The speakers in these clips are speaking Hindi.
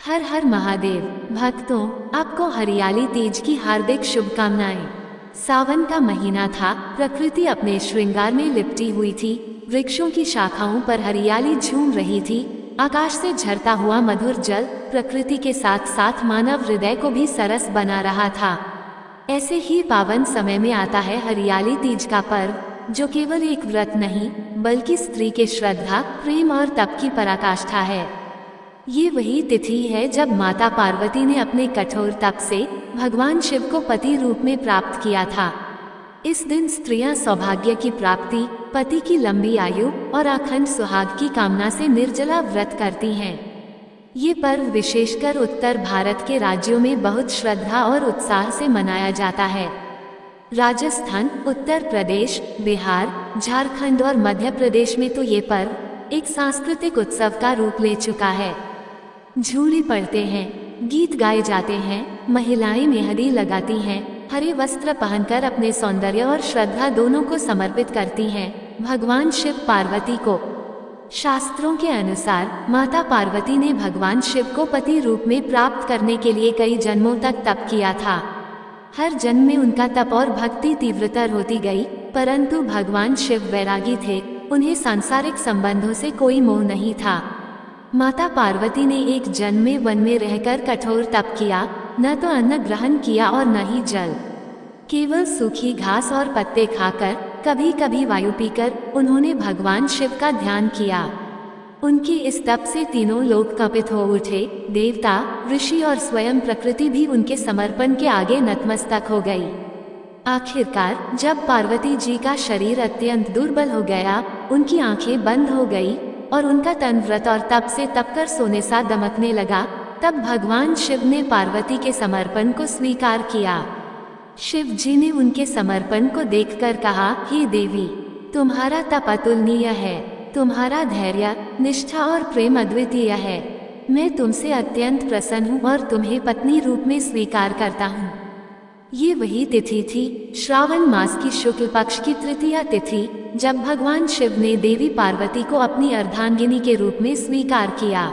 हर हर महादेव। भक्तों, आपको हरियाली तीज की हार्दिक शुभकामनाएं। सावन का महीना था, प्रकृति अपने श्रृंगार में लिपटी हुई थी। वृक्षों की शाखाओं पर हरियाली झूम रही थी। आकाश से झरता हुआ मधुर जल प्रकृति के साथ साथ मानव हृदय को भी सरस बना रहा था। ऐसे ही पावन समय में आता है हरियाली तीज का पर्व, जो केवल एक व्रत नहीं बल्कि स्त्री के श्रद्धा, प्रेम और तप की पराकाष्ठा है। ये वही तिथि है जब माता पार्वती ने अपने कठोर तप से भगवान शिव को पति रूप में प्राप्त किया था। इस दिन स्त्रियां सौभाग्य की प्राप्ति, पति की लंबी आयु और अखंड सुहाग की कामना से निर्जला व्रत करती हैं। ये पर्व विशेषकर उत्तर भारत के राज्यों में बहुत श्रद्धा और उत्साह से मनाया जाता है। राजस्थान, उत्तर प्रदेश, बिहार, झारखंड और मध्य प्रदेश में तो ये पर्व एक सांस्कृतिक उत्सव का रूप ले चुका है। झूले पड़ते हैं, गीत गाए जाते हैं, महिलाएं मेहंदी लगाती हैं, हरे वस्त्र पहनकर अपने सौंदर्य और श्रद्धा दोनों को समर्पित करती हैं भगवान शिव पार्वती को। शास्त्रों के अनुसार माता पार्वती ने भगवान शिव को पति रूप में प्राप्त करने के लिए कई जन्मों तक तप किया था। हर जन्म में उनका तप और भक्ति तीव्रतर होती गई, परंतु भगवान शिव वैरागी थे। उन्हें सांसारिक संबंधों से कोई मोह नहीं था। माता पार्वती ने एक जन्म में वन में रहकर कठोर तप किया, न तो अन्न ग्रहण किया और न ही जल। केवल सूखी घास और पत्ते खाकर, कभी कभी वायु पीकर उन्होंने भगवान शिव का ध्यान किया। उनके इस तप से तीनों लोग कंपित हो उठे। देवता, ऋषि और स्वयं प्रकृति भी उनके समर्पण के आगे नतमस्तक हो गई। आखिरकार जब पार्वती जी का शरीर अत्यंत दुर्बल हो गया, उनकी आंखें बंद हो गई और उनका तन व्रत और तप से तपकर सोने सा दमकने लगा, तब भगवान शिव ने पार्वती के समर्पण को स्वीकार किया। शिव जी ने उनके समर्पण को देखकर कहा, हे देवी, तुम्हारा तप अतुलनीय है, तुम्हारा धैर्य, निष्ठा और प्रेम अद्वितीय है। मैं तुमसे अत्यंत प्रसन्न हूँ और तुम्हें पत्नी रूप में स्वीकार करता हूँ। ये वही तिथि थी, श्रावण मास की शुक्ल पक्ष की तृतीया तिथि, जब भगवान शिव ने देवी पार्वती को अपनी अर्धांगिनी के रूप में स्वीकार किया।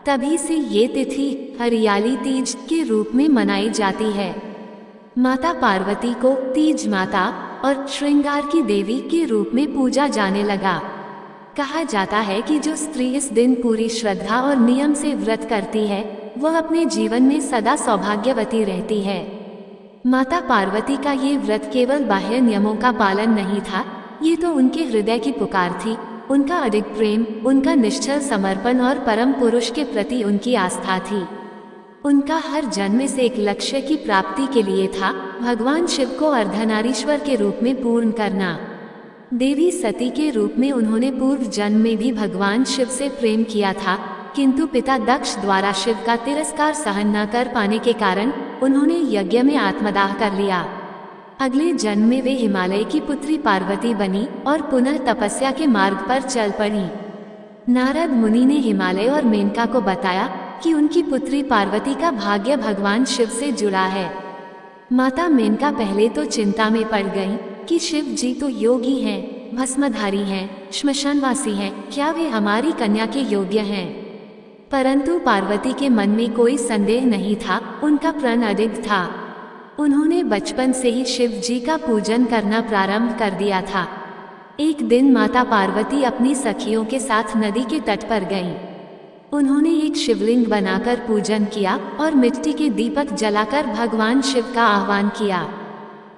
तभी से ये तिथि हरियाली तीज के रूप में मनाई जाती है। माता पार्वती को तीज माता और श्रृंगार की देवी के रूप में पूजा जाने लगा। कहा जाता है कि जो स्त्री इस दिन पूरी श्रद्धा और नियम से व्रत करती है, वह अपने जीवन में सदा सौभाग्यवती रहती है। माता पार्वती का ये व्रत केवल बाह्य नियमों का पालन नहीं था, ये तो उनके हृदय की पुकार थी। उनका अडिग प्रेम, उनका निश्चल समर्पण और परम पुरुष के प्रति उनकी आस्था थी। उनका हर जन्म से एक लक्ष्य की प्राप्ति के लिए था, भगवान शिव को अर्धनारीश्वर के रूप में पूर्ण करना। देवी सती के रूप में उन्होंने पूर्व जन्म में भी भगवान शिव से प्रेम किया था, किंतु पिता दक्ष द्वारा शिव का तिरस्कार सहन न कर पाने के कारण उन्होंने यज्ञ में आत्मदाह कर लिया। अगले जन्म में वे हिमालय की पुत्री पार्वती बनी और पुनः तपस्या के मार्ग पर चल पड़ी। नारद मुनि ने हिमालय और मेनका को बताया कि उनकी पुत्री पार्वती का भाग्य भगवान शिव से जुड़ा है। माता मेनका पहले तो चिंता में पड़ गईं कि शिव जी तो योगी हैं, भस्मधारी हैं, श्मशानवासी हैं, क्या वे हमारी कन्या के योग्य हैं? परंतु पार्वती के मन में कोई संदेह नहीं था, उनका प्रण अडिग था। उन्होंने बचपन से ही शिव जी का पूजन करना प्रारंभ कर दिया था। एक दिन माता पार्वती अपनी सखियों के साथ नदी के तट पर गईं। उन्होंने एक शिवलिंग बनाकर पूजन किया और मिट्टी के दीपक जलाकर भगवान शिव का आह्वान किया।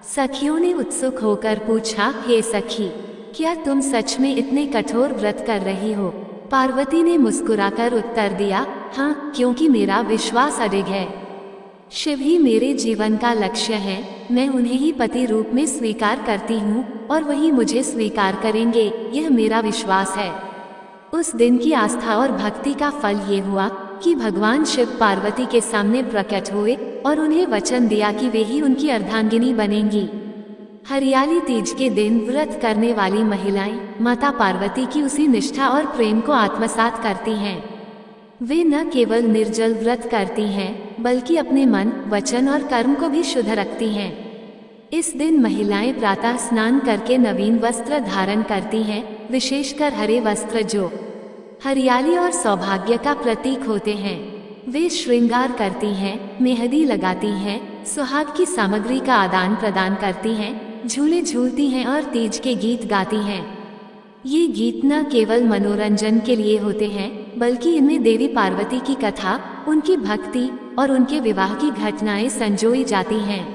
सखियों ने उत्सुक होकर पूछा, हे सखी, क्या तुम सच में इतने कठोर व्रत कर रही हो? पार्वती ने मुस्कुराकर उत्तर दिया, हाँ, क्योंकि मेरा विश्वास अडिग है। शिव ही मेरे जीवन का लक्ष्य है। मैं उन्हें ही पति रूप में स्वीकार करती हूँ और वही मुझे स्वीकार करेंगे, यह मेरा विश्वास है। उस दिन की आस्था और भक्ति का फल ये हुआ कि भगवान शिव पार्वती के सामने प्रकट हुए और उन्हें वचन दिया कि वे ही उनकी अर्धांगिनी बनेंगी। हरियाली तीज के दिन व्रत करने वाली महिलाएं माता पार्वती की उसी निष्ठा और प्रेम को आत्मसात करती हैं। वे न केवल निर्जल व्रत करती हैं, बल्कि अपने मन, वचन और कर्म को भी शुद्ध रखती हैं। इस दिन महिलाएं प्रातः स्नान करके नवीन वस्त्र धारण करती हैं, विशेषकर हरे वस्त्र जो हरियाली और सौभाग्य का प्रतीक होते हैं। वे श्रृंगार करती हैं, मेहंदी लगाती हैं, सुहाग की सामग्री का आदान प्रदान करती हैं, झूले झूलती हैं और तीज के गीत गाती हैं। ये गीत न केवल मनोरंजन के लिए होते हैं, बल्कि इनमें देवी पार्वती की कथा, उनकी भक्ति और उनके विवाह की घटनाएं संजोई जाती हैं।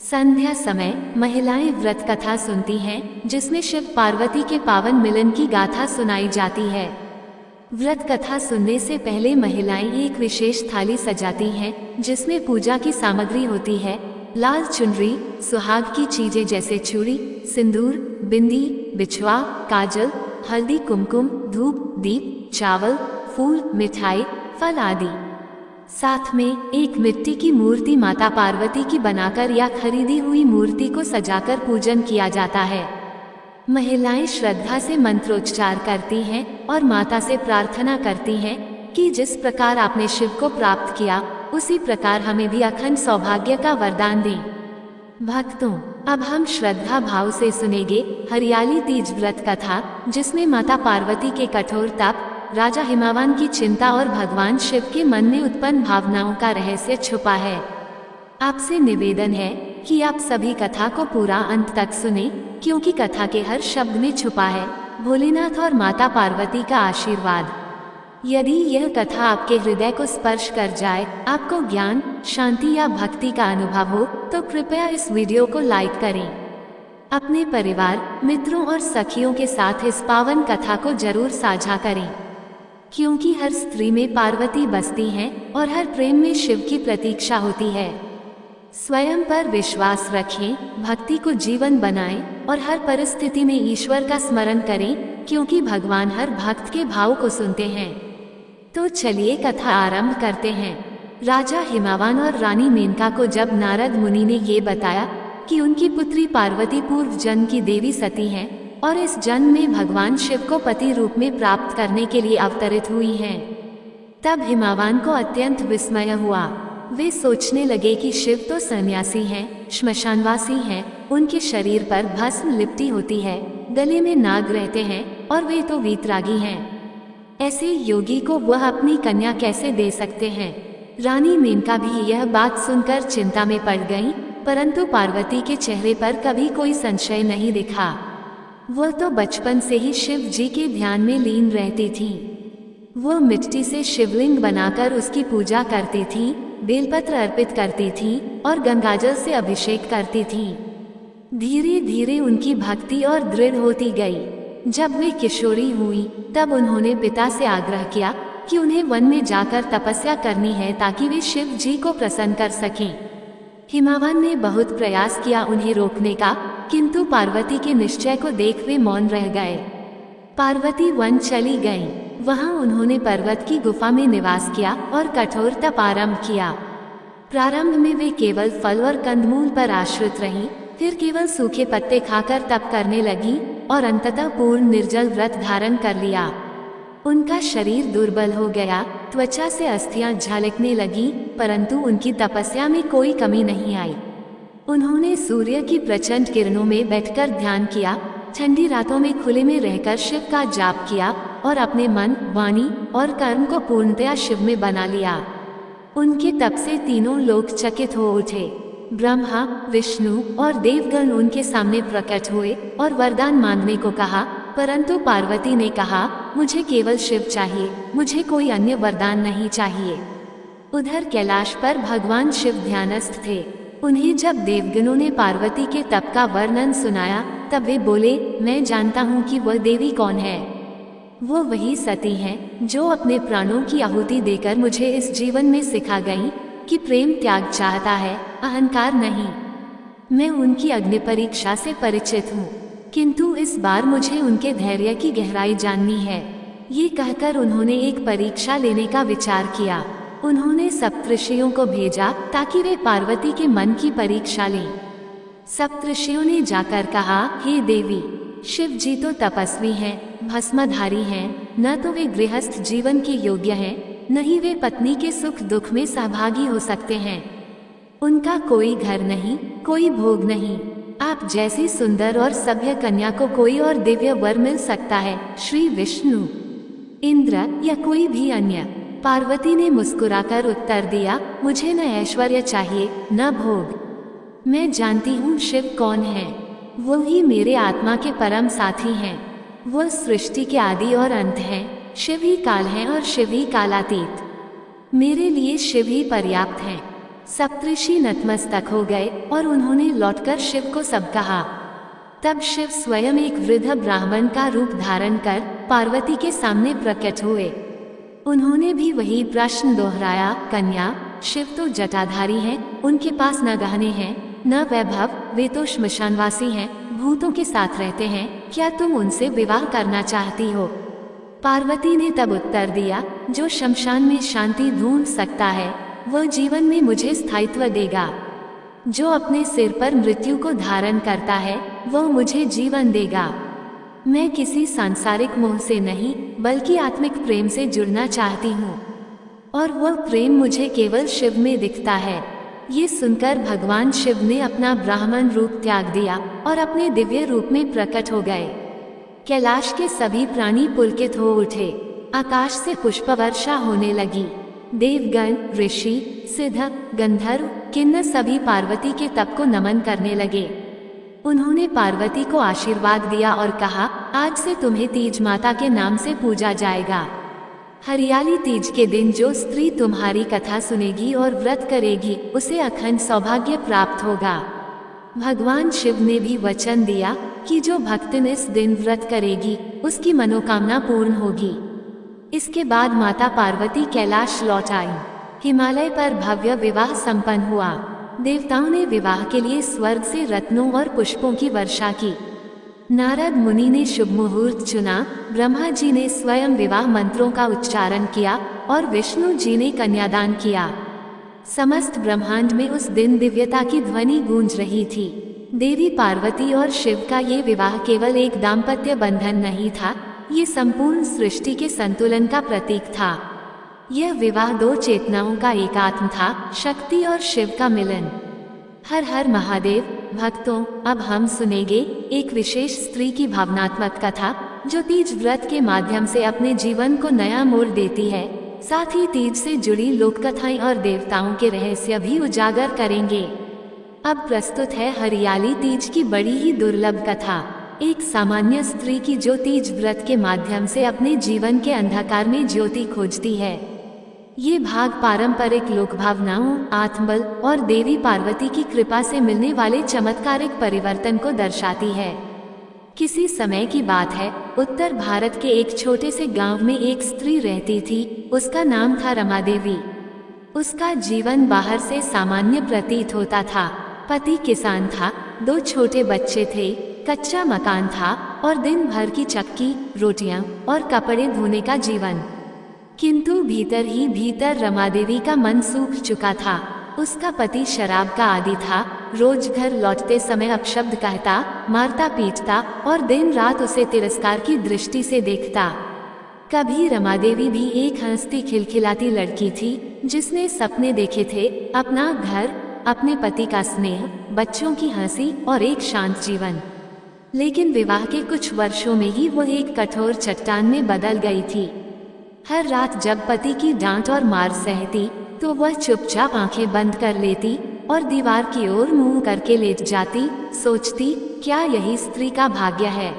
संध्या समय महिलाएं व्रत कथा सुनती हैं, जिसमें शिव पार्वती के पावन मिलन की गाथा सुनाई जाती है। व्रत कथा सुनने से पहले महिलाएं एक विशेष थाली सजाती हैं, जिसमें पूजा की सामग्री होती है। लाल चुनरी, सुहाग की चीजें जैसे चूड़ी, सिंदूर, बिंदी, बिछुआ, काजल, हल्दी, कुमकुम, धूप, दीप, चावल, फूल, मिठाई, फल आदि। साथ में एक मिट्टी की मूर्ति माता पार्वती की बनाकर या खरीदी हुई मूर्ति को सजाकर पूजन किया जाता है। महिलाएं श्रद्धा से मंत्रोच्चार करती हैं और माता से प्रार्थना करती हैं कि जिस प्रकार आपने शिव को प्राप्त किया, उसी प्रकार हमें भी अखंड सौभाग्य का वरदान दें। भक्तों, अब हम श्रद्धा भाव से सुनेंगे हरियाली तीज व्रत कथा, जिसमें माता पार्वती के कठोर तप, राजा हिमावान की चिंता और भगवान शिव के मन में उत्पन्न भावनाओं का रहस्य छुपा है। आपसे निवेदन है कि आप सभी कथा को पूरा अंत तक सुने, क्योंकि कथा के हर शब्द में छुपा है भोलेनाथ और माता पार्वती का आशीर्वाद। यदि यह कथा आपके हृदय को स्पर्श कर जाए, आपको ज्ञान, शांति या भक्ति का अनुभव हो, तो कृपया इस वीडियो को लाइक करें। अपने परिवार, मित्रों और सखियों के साथ इस पावन कथा को जरूर साझा करें, क्योंकि हर स्त्री में पार्वती बसती हैं और हर प्रेम में शिव की प्रतीक्षा होती है। स्वयं पर विश्वास रखें, भक्ति को जीवन बनाएं और हर परिस्थिति में ईश्वर का स्मरण करें, क्योंकि भगवान हर भक्त के भाव को सुनते हैं। तो चलिए कथा आरंभ करते हैं। राजा हिमावान और रानी मेनका को जब नारद मुनि ने ये बताया कि उनकी पुत्री पार्वती पूर्व जन्म की देवी सती हैं और इस जन्म में भगवान शिव को पति रूप में प्राप्त करने के लिए अवतरित हुई हैं, तब हिमावान को अत्यंत विस्मय हुआ। वे सोचने लगे कि शिव तो सन्यासी हैं, श्मशानवासी हैं, उनके शरीर पर भस्म लिपटी होती है, गले में नाग रहते हैं और वे तो वीतरागी हैं। ऐसे योगी को वह अपनी कन्या कैसे दे सकते हैं? रानी मेनका भी यह बात सुनकर चिंता में पड़ गईं, परंतु पार्वती के चेहरे पर कभी कोई संशय नहीं दिखा। वह तो बचपन से ही शिव जी के ध्यान में लीन रहती थी। वह मिट्टी से शिवलिंग बनाकर उसकी पूजा करती थी, बेलपत्र अर्पित करती थी और गंगाजल से अभिषेक करती थी। धीरे धीरे उनकी भक्ति और दृढ़ होती गई। जब वे किशोरी हुई, तब उन्होंने पिता से आग्रह किया कि उन्हें वन में जाकर तपस्या करनी है, ताकि वे शिव जी को प्रसन्न कर सकें। हिमावान ने बहुत प्रयास किया उन्हें रोकने का, किंतु पार्वती के निश्चय को देख वे मौन रह गए। पार्वती वन चली गईं। वहां उन्होंने पर्वत की गुफा में निवास किया और कठोर तप आरंभ किया। प्रारंभ में वे केवल फल और कंदमूल पर आश्रित रहीं, फिर केवल सूखे पत्ते खाकर तप करने लगी और अंततः पूर्ण निर्जल व्रत धारण कर लिया। उनका शरीर दुर्बल हो गया, त्वचा से अस्थियां झलकने लगी, परंतु उनकी तपस्या में कोई कमी नहीं आई। उन्होंने सूर्य की प्रचंड किरणों में बैठकर ध्यान किया, ठंडी रातों में खुले में रहकर शिव का जाप किया और अपने मन, वाणी और कर्म को पूर्णतया शिव में बना लिया। उनके तप से तीनों लोक चकित हो उठे। ब्रह्मा, विष्णु और देवगण उनके सामने प्रकट हुए और वरदान मांगने को कहा, परंतु पार्वती ने कहा, मुझे केवल शिव चाहिए, मुझे कोई अन्य वरदान नहीं चाहिए। उधर कैलाश पर भगवान शिव ध्यानस्थ थे। उन्हें जब देवगणों ने पार्वती के तप का वर्णन सुनाया, तब वे बोले, मैं जानता हूँ कि वह देवी कौन है। वो वही सती हैं जो अपने प्राणों की आहुति देकर मुझे इस जीवन में सिखा गई कि प्रेम त्याग चाहता है, अहंकार नहीं। मैं उनकी अग्नि परीक्षा से परिचित हूँ, किंतु इस बार मुझे उनके धैर्य की गहराई जाननी है। ये कहकर उन्होंने एक परीक्षा लेने का विचार किया। उन्होंने सप्तऋषियों को भेजा ताकि वे पार्वती के मन की परीक्षा लें। सप्तऋषियों ने जाकर कहा, हे देवी, शिव जी तो तपस्वी हैं, भस्मधारी हैं, न तो वे गृहस्थ जीवन के योग्य हैं, न ही वे पत्नी के सुख दुख में सहभागी हो सकते हैं। उनका कोई घर नहीं, कोई भोग नहीं। आप जैसी सुंदर और सभ्य कन्या को कोई और दिव्य वर मिल सकता है, श्री विष्णु, इंद्र या कोई भी अन्य, पार्वती ने मुस्कुराकर उत्तर दिया, मुझे न ऐश्वर्य चाहिए न भोग। मैं जानती हूँ शिव कौन है। वो ही मेरे आत्मा के परम साथी हैं। वो सृष्टि के आदि और अंत हैं। शिव ही काल हैं और शिव ही कालातीत। मेरे लिए शिव ही पर्याप्त हैं। सप्तऋषि नतमस्तक हो गए और उन्होंने लौटकर शिव को सब कहा। तब शिव स्वयं एक वृद्ध ब्राह्मण का रूप धारण कर पार्वती के सामने प्रकट हुए। उन्होंने भी वही प्रश्न दोहराया, कन्या, शिव तो जटाधारी हैं, उनके पास न गहने हैं न वैभव, वे तो श्मशानवासी हैं, भूतों के साथ रहते हैं, क्या तुम उनसे विवाह करना चाहती हो? पार्वती ने तब उत्तर दिया, जो शमशान में शांति ढूंढ सकता है वह जीवन में मुझे स्थायित्व देगा। जो अपने सिर पर मृत्यु को धारण करता है वह मुझे जीवन देगा। मैं किसी सांसारिक मोह से नहीं बल्कि आत्मिक प्रेम से जुड़ना चाहती हूँ और वह प्रेम मुझे केवल शिव में दिखता है। ये सुनकर भगवान शिव ने अपना ब्राह्मण रूप त्याग दिया और अपने दिव्य रूप में प्रकट हो गए। कैलाश के सभी प्राणी पुलकित हो उठे। आकाश से पुष्प वर्षा होने लगी। देवगण, ऋषि, सिद्ध, गंधर्व, किन्नर सभी पार्वती के तप को नमन करने लगे। उन्होंने पार्वती को आशीर्वाद दिया और कहा, आज से तुम्हें तीज माता के नाम से पूजा जाएगा। हरियाली तीज के दिन जो स्त्री तुम्हारी कथा सुनेगी और व्रत करेगी उसे अखंड सौभाग्य प्राप्त होगा। भगवान शिव ने भी वचन दिया कि जो भक्तिन इस दिन व्रत करेगी उसकी मनोकामना पूर्ण होगी। इसके बाद माता पार्वती कैलाश लौट आई। हिमालय पर भव्य विवाह संपन्न हुआ। देवताओं ने विवाह के लिए स्वर्ग से रत्नों और पुष्पों की वर्षा की। नारद मुनि ने शुभ मुहूर्त चुना। ब्रह्मा जी ने स्वयं विवाह मंत्रों का उच्चारण किया और विष्णु जी ने कन्यादान किया। समस्त ब्रह्मांड में उस दिन दिव्यता की ध्वनि गूंज रही थी। देवी पार्वती और शिव का ये विवाह केवल एक दाम्पत्य बंधन नहीं था, ये संपूर्ण सृष्टि के संतुलन का प्रतीक था। यह विवाह दो चेतनाओं का एकात्म था, शक्ति और शिव का मिलन। हर हर महादेव। भक्तों, अब हम सुनेंगे एक विशेष स्त्री की भावनात्मक कथा जो तीज व्रत के माध्यम से अपने जीवन को नया मोड़ देती है। साथ ही तीज से जुड़ी लोक कथाएं और देवताओं के रहस्य भी उजागर करेंगे। अब प्रस्तुत है हरियाली तीज की बड़ी ही दुर्लभ कथा। एक सामान्य स्त्री की जो तीज व्रत के माध्यम से अपने जीवन के अंधकार में ज्योति खोजती है। ये भाग पारंपरिक लोक भावनाओं, आत्मबल और देवी पार्वती की कृपा से मिलने वाले चमत्कारिक परिवर्तन को दर्शाती है। किसी समय की बात है, उत्तर भारत के एक छोटे से गांव में एक स्त्री रहती थी। उसका नाम था रमा देवी। उसका जीवन बाहर से सामान्य प्रतीत होता था। पति किसान था, 2 छोटे बच्चे थे, कच्चा मकान था और दिन भर की चक्की, रोटियां और कपड़े धोने का जीवन। किंतु भीतर ही भीतर रमा देवी का मन सूख चुका था। उसका पति शराब का आदी था। रोज घर लौटते समय अपशब्द कहता, मारता पीटता और दिन रात उसे तिरस्कार की दृष्टि से देखता। कभी रमा देवी भी एक हंसती खिलखिलाती लड़की थी जिसने सपने देखे थे, अपना घर, अपने पति का स्नेह, बच्चों की हंसी और एक शांत जीवन। लेकिन विवाह के कुछ वर्षों में ही वो एक कठोर चट्टान में बदल गई थी। हर रात जब पति की डांट और मार सहती तो वह चुपचाप आंखें बंद कर लेती और दीवार की ओर मुंह करके लेट जाती, सोचती, क्या यही स्त्री का भाग्य है।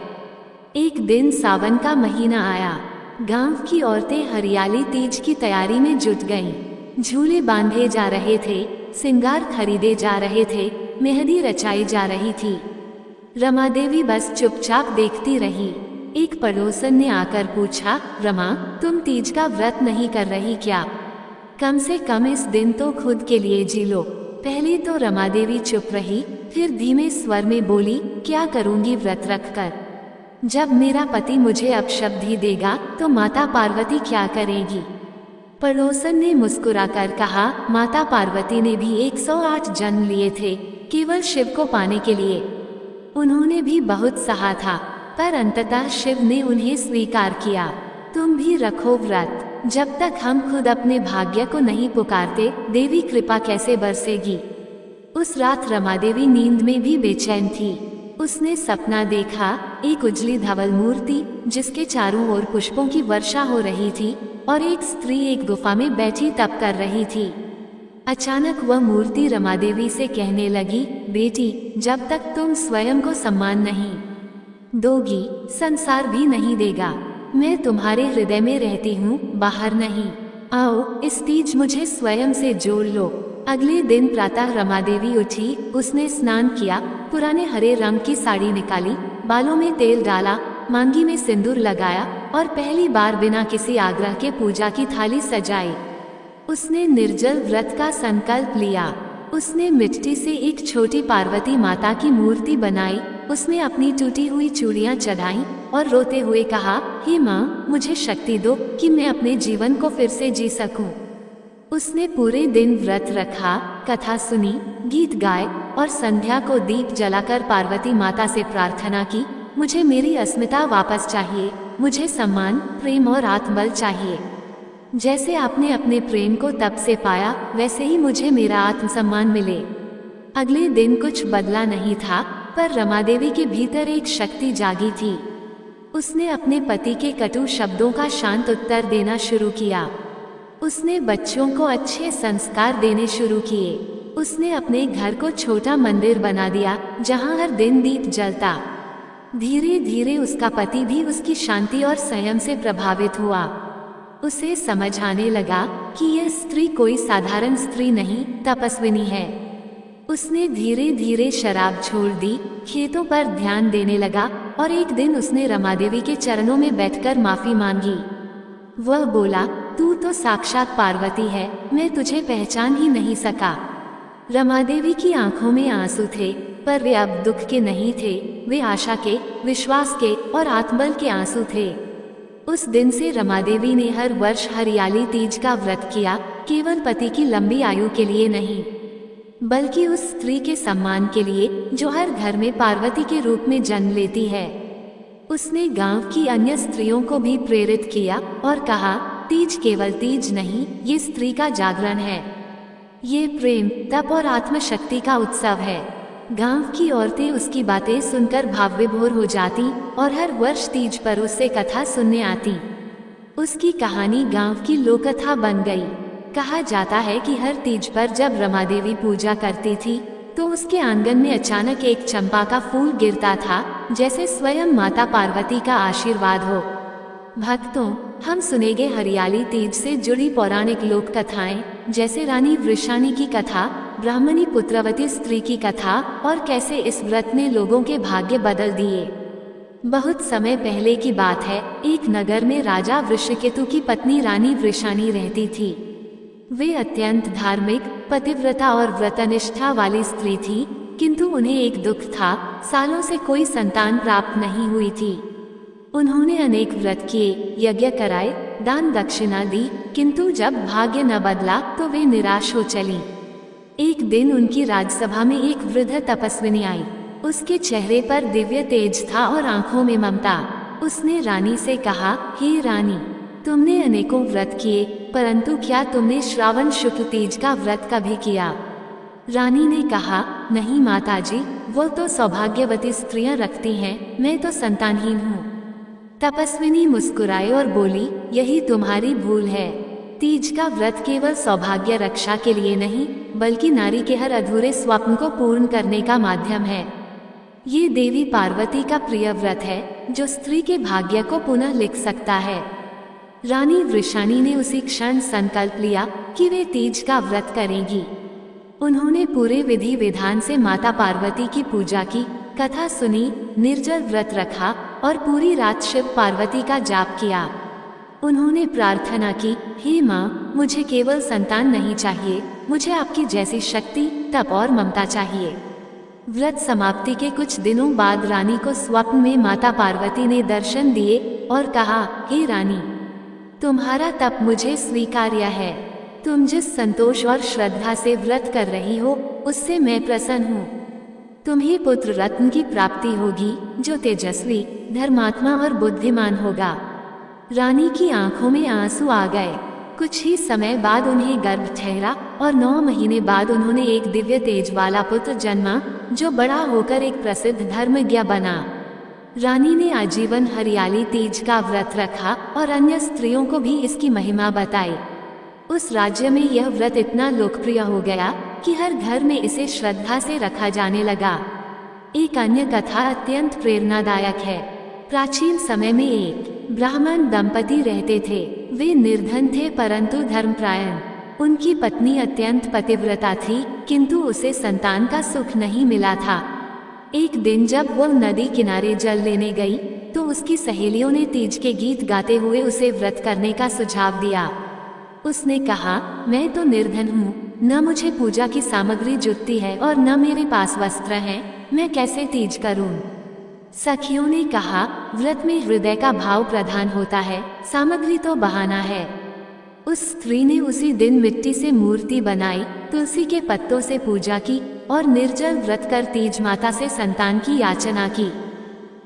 एक दिन सावन का महीना आया। गांव की औरतें हरियाली तीज की तैयारी में जुट गईं। झूले बांधे जा रहे थे, सिंगार खरीदे जा रहे थे, मेहंदी रचाई जा रही थी। रमा देवी बस चुपचाप देखती रही। एक पड़ोसन ने आकर पूछा, रमा, तुम तीज का व्रत नहीं कर रही क्या? कम से कम इस दिन तो खुद के लिए जी लो। पहले तो रमा देवी चुप रही, फिर धीमे स्वर में बोली, क्या करूंगी व्रत रखकर? जब मेरा पति मुझे अपशब्द ही देगा तो माता पार्वती क्या करेगी? पड़ोसन ने मुस्कुराकर कहा, माता पार्वती ने भी 108 जन्म लिए थे, केवल शिव को पाने के लिए। उन्होंने भी बहुत सहा था, पर अंततः शिव ने उन्हें स्वीकार किया। तुम भी रखो व्रत। जब तक हम खुद अपने भाग्य को नहीं पुकारते, देवी कृपा कैसे बरसेगी? उस रात रमा देवी नींद में भी बेचैन थी। उसने सपना देखा, एक उजली धवल मूर्ति जिसके चारों ओर पुष्पों की वर्षा हो रही थी, और एक स्त्री एक गुफा में बैठी तप कर रही थी। अचानक वह मूर्ति रमादेवी से कहने लगी, बेटी, जब तक तुम स्वयं को सम्मान नहीं दोगी, संसार भी नहीं देगा। मैं तुम्हारे हृदय में रहती हूँ, बाहर नहीं। आओ, इस तीज मुझे स्वयं से जोड़ लो। अगले दिन प्रातः रमादेवी उठी। उसने स्नान किया, पुराने हरे रंग की साड़ी निकाली, बालों में तेल डाला, मांगी में सिंदूर लगाया और पहली बार बिना किसी आग्रह के पूजा की थाली सजाई। उसने निर्जल व्रत का संकल्प लिया। उसने मिट्टी से एक छोटी पार्वती माता की मूर्ति बनाई, उसमें अपनी टूटी हुई चूड़ियां चढ़ाई और रोते हुए कहा, हे माँ, मुझे शक्ति दो कि मैं अपने जीवन को फिर से जी सकूं। उसने पूरे दिन व्रत रखा, कथा सुनी, गीत गाए और संध्या को दीप जलाकर पार्वती माता से प्रार्थना की, मुझे मेरी अस्मिता वापस चाहिए, मुझे सम्मान, प्रेम और आत्मबल चाहिए। जैसे आपने अपने प्रेम को तप से पाया, वैसे ही मुझे मेरा आत्मसम्मान मिले। अगले दिन कुछ बदला नहीं था, पर रमादेवी के भीतर एक शक्ति जागी थी। उसने अपने पति के कटु शब्दों का शांत उत्तर देना शुरू किया। उसने बच्चों को अच्छे संस्कार देने शुरू किए। उसने अपने घर को छोटा मंदिर बना दिया, जहां हर दिन दीप जलता। धीरे धीरे उसका पति भी उसकी शांति और संयम से प्रभावित हुआ। उसे समझ आने लगा कि यह स्त्री कोई साधारण स्त्री नहीं, तपस्विनी है। उसने धीरे धीरे शराब छोड़ दी, खेतों पर ध्यान देने लगा और एक दिन उसने रमादेवी के चरणों में बैठकर माफी मांगी। वह बोला, तू तो साक्षात पार्वती है, मैं तुझे पहचान ही नहीं सका। रमादेवी की आंखों में आंसू थे, पर वे अब दुख के नहीं थे, वे आशा के, विश्वास के और आत्मबल के आंसू थे। उस दिन से रमादेवी ने हर वर्ष हरियाली तीज का व्रत किया, केवल पति की लंबी आयु के लिए नहीं, बल्कि उस स्त्री के सम्मान के लिए जो हर घर में पार्वती के रूप में जन्म लेती है। उसने गांव की अन्य स्त्रियों को भी प्रेरित किया और कहा, तीज केवल तीज नहीं, ये स्त्री का जागरण है। ये प्रेम, तप और आत्मशक्ति का उत्सव है। गांव की औरतें उसकी बातें सुनकर भावविभोर हो जाती और हर वर्ष तीज पर उससे कथा सुनने आती। उसकी कहानी गांव की लोककथा बन गई। कहा जाता है कि हर तीज पर जब रमादेवी पूजा करती थी तो उसके आंगन में अचानक एक चंपा का फूल गिरता था, जैसे स्वयं माता पार्वती का आशीर्वाद हो। भक्तों, हम सुनेंगे हरियाली तीज से जुड़ी पौराणिक लोक कथाएं, जैसे रानी वृषाणी की कथा, ब्राह्मणी पुत्रवती स्त्री की कथा और कैसे इस व्रत ने लोगों के भाग्य बदल दिए। बहुत समय पहले की बात है, एक नगर में राजा वृषकेतु की पत्नी रानी वृषाणी रहती थी। वे अत्यंत धार्मिक, पतिव्रता और व्रतनिष्ठा वाली स्त्री थी, किंतु उन्हें एक दुख था, सालों से कोई संतान प्राप्त नहीं हुई थी। उन्होंने अनेक व्रत किए, यज्ञ कराए, दान दक्षिणा दी, किंतु जब भाग्य न बदला तो वे निराश हो चली। एक दिन उनकी राजसभा में एक वृद्ध तपस्विनी आई। उसके चेहरे पर दिव्य तेज था और आंखों में ममता। उसने रानी से कहा, हे रानी, तुमने अनेकों व्रत किए, परंतु क्या तुमने श्रावण शुक्ल तीज का व्रत कभी किया? रानी ने कहा, नहीं माताजी, वो तो सौभाग्यवती स्त्रियां रखती हैं, मैं तो संतानहीन हूँ। तपस्विनी मुस्कुराई और बोली, यही तुम्हारी भूल है। तीज का व्रत केवल सौभाग्य रक्षा के लिए नहीं, बल्कि नारी के हर अधूरे स्वप्न को पूर्ण करने का माध्यम है। ये देवी पार्वती का प्रिय व्रत है, जो स्त्री के भाग्य को पुनः लिख सकता है। रानी वृषाणी ने उसी क्षण संकल्प लिया कि वे तीज का व्रत करेंगी। उन्होंने पूरे विधि विधान से माता पार्वती की पूजा की, कथा सुनी, निर्जल व्रत रखा और पूरी रात शिव पार्वती का जाप किया। उन्होंने प्रार्थना की, हे माँ, मुझे केवल संतान नहीं चाहिए, मुझे आपकी जैसी शक्ति, तप और ममता चाहिए। व्रत समाप्ति के कुछ दिनों बाद रानी को स्वप्न में माता पार्वती ने दर्शन दिए और कहा, हे रानी, तुम्हारा तप मुझे स्वीकार्य है। तुम जिस संतोष और श्रद्धा से व्रत कर रही हो, उससे मैं प्रसन्न हूँ। तुम्हें पुत्र रत्न की प्राप्ति होगी, जो तेजस्वी, धर्मात्मा और बुद्धिमान होगा। रानी की आंखों में आंसू आ गए। कुछ ही समय बाद उन्हें गर्भ ठहरा और 9 महीने बाद उन्होंने एक दिव्य तेज वाला पुत्र जन्मा, जो बड़ा होकर एक प्रसिद्ध धर्मज्ञ बना। रानी ने आजीवन हरियाली तीज का व्रत रखा और अन्य स्त्रियों को भी इसकी महिमा बताई। उस राज्य में यह व्रत इतना लोकप्रिय हो गया कि हर घर में इसे श्रद्धा से रखा जाने लगा। एक अन्य कथा अत्यंत प्रेरणादायक है। प्राचीन समय में एक ब्राह्मण दंपति रहते थे। वे निर्धन थे परंतु धर्मपरायण। उनकी पत्नी अत्यंत पतिव्रता थी, किंतु उसे संतान का सुख नहीं मिला था। एक दिन जब वह नदी किनारे जल लेने गई तो उसकी सहेलियों ने तीज के गीत गाते हुए उसे व्रत करने का सुझाव दिया। उसने कहा, मैं तो निर्धन हूँ, न मुझे पूजा की सामग्री जुटती है और न मेरे पास वस्त्र हैं, मैं कैसे तीज करूँ। सखियों ने कहा, व्रत में हृदय का भाव प्रधान होता है, सामग्री तो बहाना है। उस स्त्री ने उसी दिन मिट्टी से मूर्ति बनाई, तुलसी के पत्तों से पूजा की और निर्जल व्रत कर तीज माता से संतान की याचना की।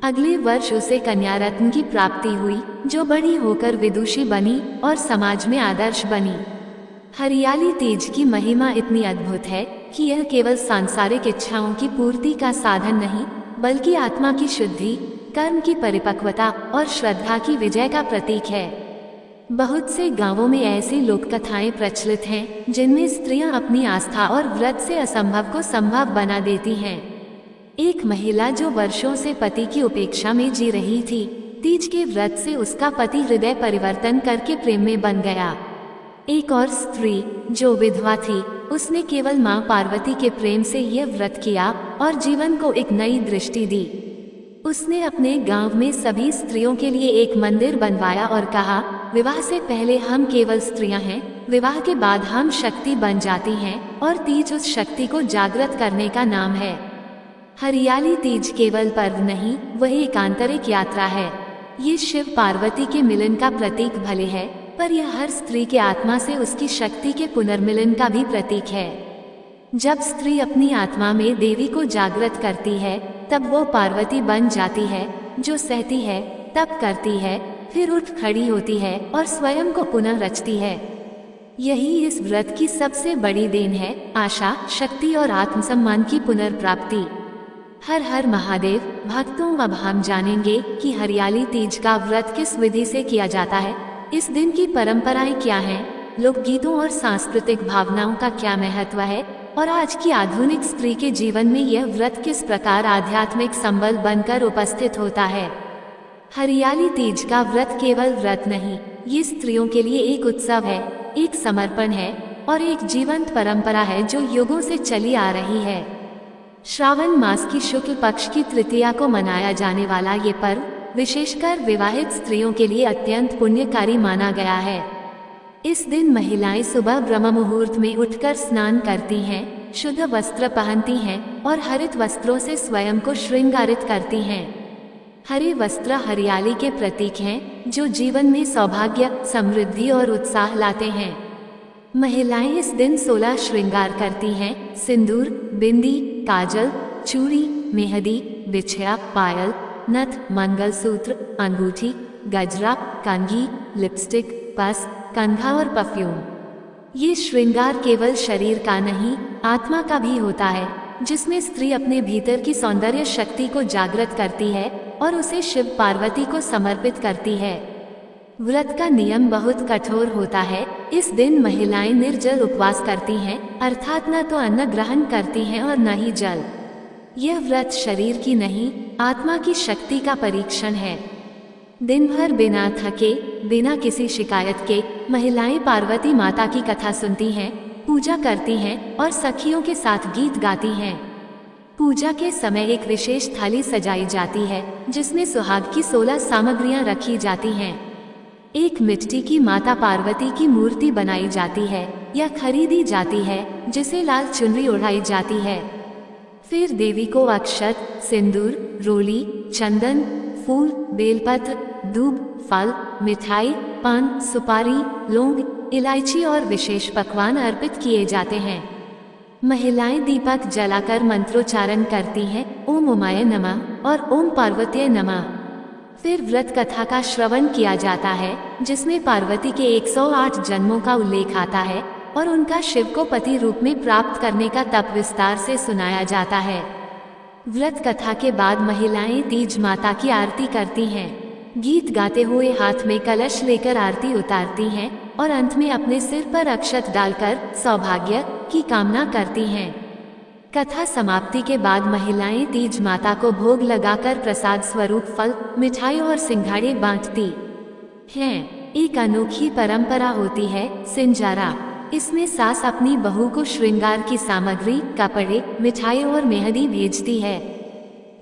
अगले वर्ष उसे कन्या रत्न की प्राप्ति हुई, जो बड़ी होकर विदुषी बनी और समाज में आदर्श बनी। हरियाली तीज की महिमा इतनी अद्भुत है कि यह केवल सांसारिक इच्छाओं की पूर्ति का साधन नहीं, बल्कि आत्मा की शुद्धि, कर्म की परिपक्वता और श्रद्धा की विजय का प्रतीक है। बहुत से गांवों में ऐसी लोक कथाएं प्रचलित हैं जिनमें स्त्रियां अपनी आस्था और व्रत से असंभव को संभव बना देती हैं। एक महिला जो वर्षों से पति की उपेक्षा में जी रही थी, तीज के व्रत से उसका पति हृदय परिवर्तन करके प्रेम में बन गया। एक और स्त्री जो विधवा थी, उसने केवल मां पार्वती के प्रेम से यह व्रत किया और जीवन को एक नई दृष्टि दी। उसने अपने गांव में सभी स्त्रियों के लिए एक मंदिर बनवाया और कहा, विवाह से पहले हम केवल स्त्रियां हैं, विवाह के बाद हम शक्ति बन जाती हैं और तीज उस शक्ति को जागृत करने का नाम है। हरियाली तीज केवल पर्व नहीं, वह एक आंतरिक यात्रा है। ये शिव पार्वती के मिलन का प्रतीक भले है, पर यह हर स्त्री के आत्मा से उसकी शक्ति के पुनर्मिलन का भी प्रतीक है। जब स्त्री अपनी आत्मा में देवी को जागृत करती है, तब वो पार्वती बन जाती है, जो सहती है, तप करती है, फिर उठ खड़ी होती है और स्वयं को पुनः रचती है। यही इस व्रत की सबसे बड़ी देन है, आशा, शक्ति और आत्मसम्मान की पुनर्प्राप्ति। हर हर महादेव। भक्तों, अब हम जानेंगे कि हरियाली तीज का व्रत किस विधि से किया जाता है, इस दिन की परंपराएं क्या हैं, लोकगीतों और सांस्कृतिक भावनाओं का क्या महत्व है और आज की आधुनिक स्त्री के जीवन में यह व्रत किस प्रकार आध्यात्मिक संबल बनकर उपस्थित होता है। हरियाली तीज का व्रत केवल व्रत नहीं, ये स्त्रियों के लिए एक उत्सव है, एक समर्पण है और एक जीवंत परंपरा है जो युगों से चली आ रही है। श्रावण मास की शुक्ल पक्ष की तृतीया को मनाया जाने वाला ये पर्व विशेषकर विवाहित स्त्रियों के लिए अत्यंत पुण्यकारी माना गया है। इस दिन महिलाएं सुबह ब्रह्म मुहूर्त में उठकर स्नान करती हैं, शुद्ध वस्त्र पहनती हैं और हरित वस्त्रों से स्वयं को श्रृंगारित करती हैं। हरे वस्त्र हरियाली के प्रतीक हैं, जो जीवन में सौभाग्य, समृद्धि और उत्साह लाते हैं। महिलाएं इस दिन 16 श्रृंगार करती हैं, सिंदूर, बिंदी, काजल, चूड़ी, मेहंदी, बिछिया, पायल, नथ, मंगलसूत्र, अंगूठी, गजरा, कंघी, लिपस्टिक, पर्स, कंघा और परफ्यूम। ये श्रृंगार केवल शरीर का नहीं, आत्मा का भी होता है, जिसमें स्त्री अपने भीतर की सौंदर्य शक्ति को जागृत करती है और उसे शिव पार्वती को समर्पित करती है। व्रत का नियम बहुत कठोर होता है। इस दिन महिलाएं निर्जल उपवास करती हैं, अर्थात न तो अन्न ग्रहण करती हैं और न ही जल। यह व्रत शरीर की नहीं, आत्मा की शक्ति का परीक्षण है। दिन भर बिना थके, बिना किसी शिकायत के महिलाएं पार्वती माता की कथा सुनती हैं, पूजा करती हैं और सखियों के साथ गीत गाती हैं। पूजा के समय एक विशेष थाली सजाई जाती है, जिसमें सुहाग की 16 सामग्रियां रखी जाती हैं। एक मिट्टी की माता पार्वती की मूर्ति बनाई जाती है या खरीदी जाती है, जिसे लाल चुनरी ओढ़ाई जाती है। फिर देवी को अक्षत, सिंदूर, रोली, चंदन, फूल, बेलपत्र, दूब, फल, मिठाई, पान, सुपारी, लौंग, इलायची और विशेष पकवान अर्पित किए जाते हैं। महिलाएं दीपक जलाकर मंत्रोच्चारण करती हैं, ओम उमाय नमः और ओम पार्वतीय नमः। फिर व्रत कथा का श्रवण किया जाता है, जिसमें पार्वती के 108 जन्मों का उल्लेख आता है और उनका शिव को पति रूप में प्राप्त करने का तप विस्तार से सुनाया जाता है। व्रत कथा के बाद महिलाएं तीज माता की आरती करती हैं। गीत गाते हुए हाथ में कलश लेकर आरती उतारती हैं और अंत में अपने सिर पर अक्षत डालकर सौभाग्य की कामना करती हैं। कथा समाप्ति के बाद महिलाएं तीज माता को भोग लगाकर प्रसाद स्वरूप फल, मिठाई और सिंघाड़े बांटती हैं। एक अनोखी परंपरा होती है सिंजारा। इसमें सास अपनी बहू को श्रृंगार की सामग्री, कपड़े, मिठाई और मेहंदी भेजती है।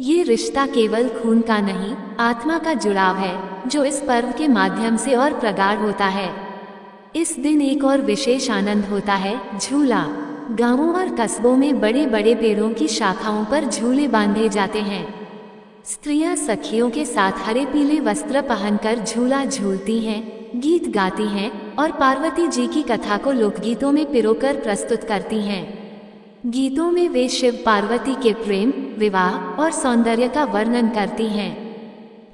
ये रिश्ता केवल खून का नहीं, आत्मा का जुड़ाव है, जो इस पर्व के माध्यम से और प्रगाढ़ होता है। इस दिन एक और विशेष आनंद होता है, झूला। गांवों और कस्बों में बड़े बड़े पेड़ों की शाखाओं पर झूले बांधे जाते हैं। स्त्रियां सखियों के साथ हरे पीले वस्त्र पहनकर झूला झूलती हैं, गीत गाती हैं और पार्वती जी की कथा को लोकगीतों में पिरोकर प्रस्तुत करती हैं। गीतों में वे शिव पार्वती के प्रेम, विवाह और सौंदर्य का वर्णन करती हैं।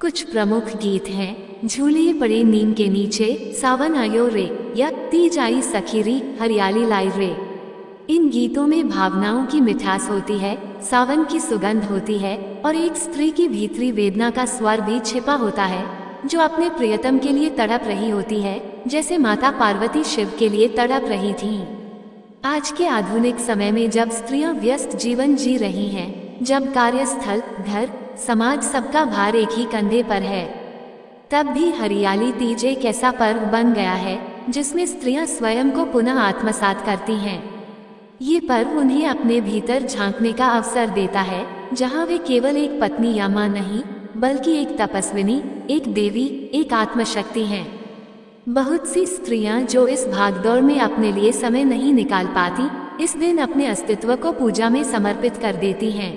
कुछ प्रमुख गीत हैं, झूले पड़े नीम के नीचे, सावन आयो रे, या तीज आई सखीरी, हरियाली लाई रे। इन गीतों में भावनाओं की मिठास होती है, सावन की सुगंध होती है और एक स्त्री की भीतरी वेदना का स्वर भी छिपा होता है, जो अपने प्रियतम के लिए तड़प रही होती है, जैसे माता पार्वती शिव के लिए तड़प रही थीं। आज के आधुनिक समय में जब स्त्रियां व्यस्त जीवन जी रही हैं, जब कार्यस्थल, घर, समाज सबका भार एक ही कंधे पर है, तब भी हरियाली तीज एक ऐसा पर्व बन गया है जिसमें स्त्रियां स्वयं को पुनः आत्मसात करती हैं। ये पर्व उन्हें अपने भीतर झांकने का अवसर देता है, जहां वे केवल एक पत्नी या मां नहीं, बल्कि एक तपस्विनी, एक देवी, एक आत्मशक्ति हैं। बहुत सी स्त्रियां जो इस भागदौड़ में अपने लिए समय नहीं निकाल पाती, इस दिन अपने अस्तित्व को पूजा में समर्पित कर देती हैं।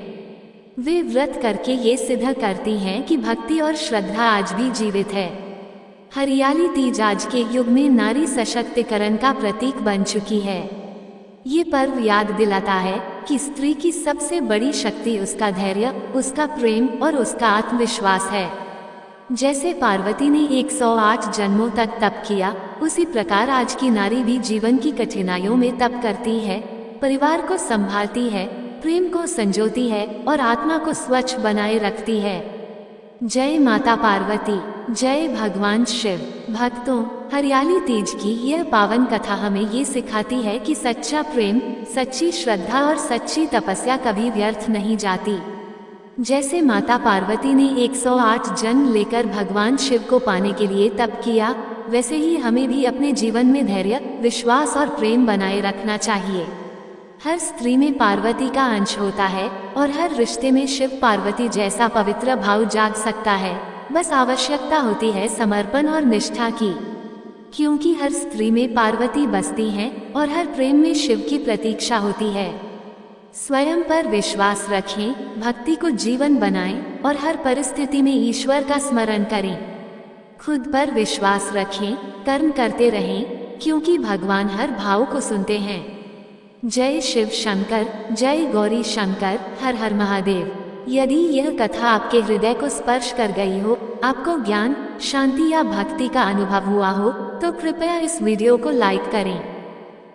वे व्रत करके ये सिद्ध करती हैं कि भक्ति और श्रद्धा आज भी जीवित है। हरियाली तीज आज के युग में नारी सशक्तिकरण का प्रतीक बन चुकी है। ये पर्व याद दिलाता है कि स्त्री की सबसे बड़ी शक्ति उसका धैर्य, उसका प्रेम और उसका आत्मविश्वास है। जैसे पार्वती ने 108 जन्मों तक तप किया, उसी प्रकार आज की नारी भी जीवन की कठिनाइयों में तप करती है, परिवार को संभालती है, प्रेम को संजोती है और आत्मा को स्वच्छ बनाए रखती है। जय माता पार्वती, जय भगवान शिव। भक्तों, हरियाली तीज की यह पावन कथा हमें ये सिखाती है कि सच्चा प्रेम, सच्ची श्रद्धा और सच्ची तपस्या कभी व्यर्थ नहीं जाती। जैसे माता पार्वती ने 108 जन्म लेकर भगवान शिव को पाने के लिए तप किया, वैसे ही हमें भी अपने जीवन में धैर्य, विश्वास और प्रेम बनाए रखना चाहिए। हर स्त्री में पार्वती का अंश होता है और हर रिश्ते में शिव पार्वती जैसा पवित्र भाव जाग सकता है। बस आवश्यकता होती है समर्पण और निष्ठा की, क्योंकि हर स्त्री में पार्वती बसती हैं और हर प्रेम में शिव की प्रतीक्षा होती है। स्वयं पर विश्वास रखें, भक्ति को जीवन बनाएं और हर परिस्थिति में ईश्वर का स्मरण करें। खुद पर विश्वास रखें, कर्म करते रहें, क्योंकि भगवान हर भाव को सुनते हैं। जय शिव शंकर, जय गौरी शंकर, हर हर महादेव। यदि यह कथा आपके हृदय को स्पर्श कर गई हो, आपको ज्ञान, शांति या भक्ति का अनुभव हुआ हो, तो कृपया इस वीडियो को लाइक करें।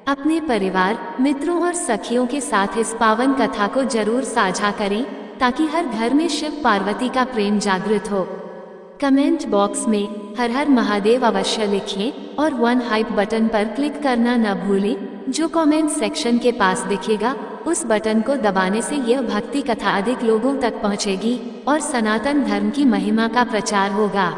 अपने परिवार, मित्रों और सखियों के साथ इस पावन कथा को जरूर साझा करें, ताकि हर घर में शिव पार्वती का प्रेम जागृत हो। कमेंट बॉक्स में हर हर महादेव अवश्य लिखें और वन हाइप बटन पर क्लिक करना न भूलें, जो कमेंट सेक्शन के पास दिखेगा। उस बटन को दबाने से यह भक्ति कथा अधिक लोगों तक पहुंचेगी और सनातन धर्म की महिमा का प्रचार होगा।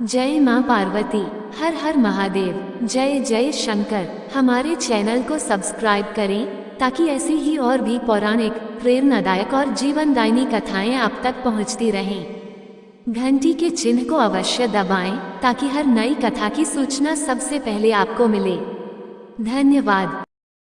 जय मां पार्वती, हर हर महादेव, जय जय शंकर। हमारे चैनल को सब्सक्राइब करें, ताकि ऐसी ही और भी पौराणिक, प्रेरणादायक और जीवनदायिनी कथाएं आप तक पहुंचती रहें। घंटी के चिन्ह को अवश्य दबाएं, ताकि हर नई कथा की सूचना सबसे पहले आपको मिले। धन्यवाद।